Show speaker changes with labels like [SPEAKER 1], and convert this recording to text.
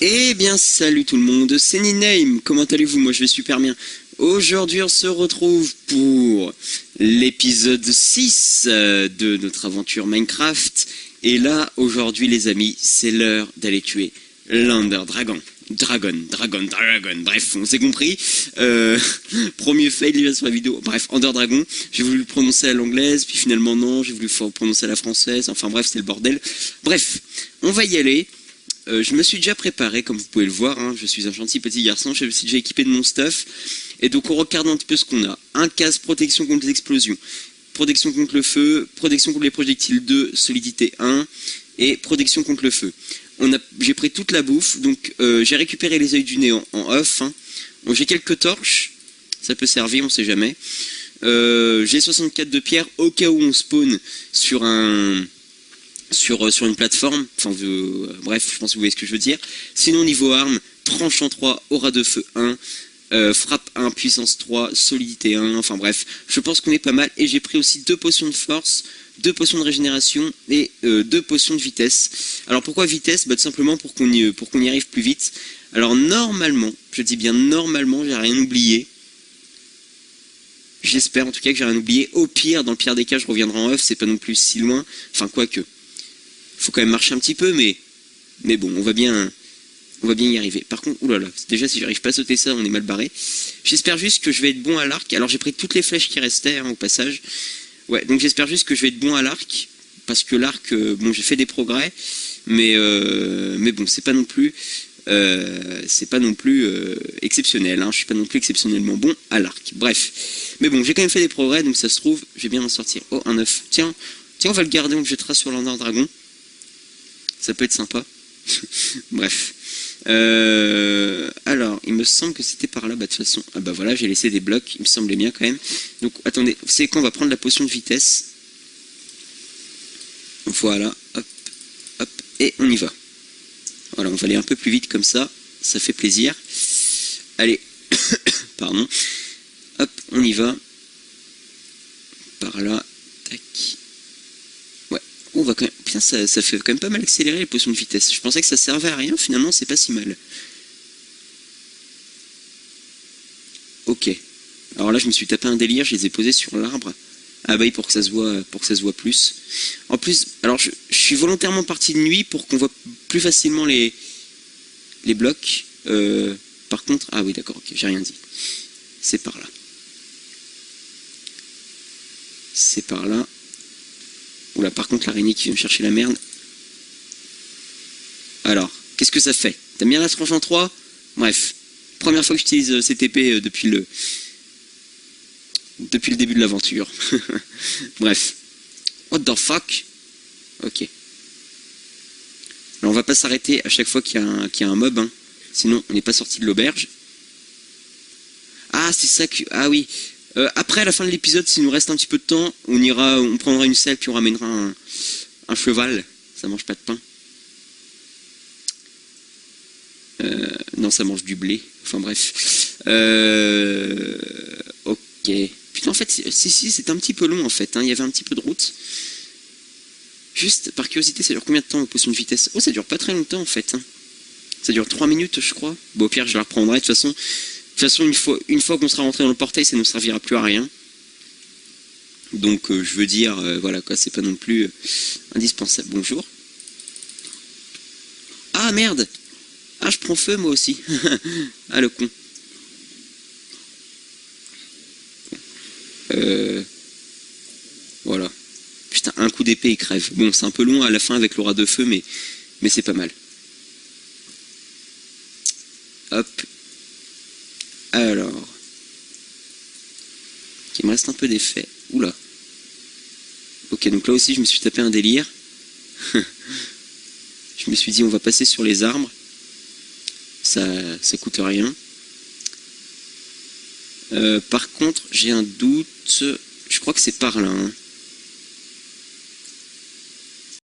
[SPEAKER 1] Eh bien salut tout le monde, c'est Niname, comment allez-vous? Moi je vais super bien. Aujourd'hui on se retrouve pour l'épisode 6 de notre aventure Minecraft. Et là, aujourd'hui les amis, c'est l'heure d'aller tuer l'Ender Dragon. Dragon, bref, on s'est compris. Premier fail déjà sur la vidéo. Bref, Ender Dragon, j'ai voulu le prononcer à l'anglaise, puis finalement non, j'ai voulu le prononcer à la française. Enfin bref, c'est le bordel. Bref, on va y aller. Je me suis déjà préparé, comme vous pouvez le voir, hein, je suis un gentil petit garçon, je me suis déjà équipé de mon stuff, et donc on regarde un petit peu ce qu'on a. Un casque, protection contre les explosions, protection contre le feu, protection contre les projectiles 2, solidité 1, et protection contre le feu. J'ai pris toute la bouffe, donc j'ai récupéré les œils du néant en off, hein. Bon, j'ai quelques torches, ça peut servir, on sait jamais. J'ai 64 de pierre, au cas où on spawn sur une plateforme, enfin bref, je pense que vous voyez ce que je veux dire. Sinon niveau armes, tranchant 3, aura de feu 1, frappe 1, puissance 3, solidité 1, enfin bref, je pense qu'on est pas mal. Et j'ai pris aussi 2 potions de force, 2 potions de régénération et 2 potions de vitesse. Alors pourquoi vitesse? Bah tout simplement pour qu'on y arrive plus vite. Alors normalement, je dis bien normalement, j'ai rien oublié. J'espère en tout cas que j'ai rien oublié. Au pire, dans le pire des cas, je reviendrai en off, c'est pas non plus si loin, enfin quoique. Faut quand même marcher un petit peu, mais bon, on va bien y arriver. Par contre, oulala, déjà si j'arrive pas à sauter ça, on est mal barré. J'espère juste que je vais être bon à l'arc. Alors j'ai pris toutes les flèches qui restaient, hein, au passage. Ouais, donc j'espère juste que je vais être bon à l'arc, parce que l'arc, bon, j'ai fait des progrès, mais bon, c'est pas non plus exceptionnel, hein. Je suis pas non plus exceptionnellement bon à l'arc. Bref, mais bon, j'ai quand même fait des progrès, donc ça se trouve, je vais bien m'en sortir. Oh, un œuf. Tiens, on va le garder, on le jettera sur l'Ender Dragon. Ça peut être sympa. Bref. Alors, il me semble que c'était par là, bah de toute façon. Ah bah voilà, j'ai laissé des blocs, il me semblait bien quand même. Donc, attendez, vous savez quoi, on va prendre la potion de vitesse. Voilà, hop, hop, et on y va. Voilà, on va aller un peu plus vite comme ça fait plaisir. Allez, pardon. Hop, on y va. Par là, tac. Ouais, on va quand même... Putain, ça fait quand même pas mal accélérer les potions de vitesse. Je pensais que ça servait à rien, finalement c'est pas si mal. Ok. Alors là je me suis tapé un délire, je les ai posés sur l'arbre. Ah bah oui, pour que ça se voit plus. En plus, alors je suis volontairement parti de nuit pour qu'on voit plus facilement les blocs. Par contre, ah oui d'accord, ok, j'ai rien dit. C'est par là. C'est par là. Oula, par contre, l'araignée qui vient me chercher la merde. Alors, qu'est-ce que ça fait? T'aimes bien la tranche en 3? Bref, première fois que j'utilise CTP depuis le début de l'aventure. Bref. What the fuck? Ok. Alors, on va pas s'arrêter à chaque fois qu'il y a un mob, hein. Sinon, on n'est pas sorti de l'auberge. Ah, c'est ça que... Ah oui. Après, à la fin de l'épisode, s'il nous reste un petit peu de temps, on prendra une selle, puis on ramènera un cheval. Ça mange pas de pain. Non, ça mange du blé. Enfin bref. Ok. Putain, en fait, si, c'est un petit peu long, en fait. Hein. Il y avait un petit peu de route. Juste, par curiosité, ça dure combien de temps, la potion de vitesse? Oh, ça dure pas très longtemps, en fait. Hein. Ça dure 3 minutes, je crois. Bon, au pire, je la reprendrai, de toute façon... De toute façon, une fois qu'on sera rentré dans le portail, ça ne nous servira plus à rien. Donc, je veux dire, voilà quoi, c'est pas non plus indispensable. Bonjour. Ah merde! Ah, je prends feu moi aussi. Ah, le con. Voilà. Putain, un coup d'épée, il crève. Bon, c'est un peu long à la fin avec l'aura de feu, mais c'est pas mal. Hop. Alors, il me reste un peu d'effet. Oula. Ok, donc là aussi je me suis tapé un délire. Je me suis dit on va passer sur les arbres. Ça coûte rien. Par contre, j'ai un doute. Je crois que c'est par là. Hein.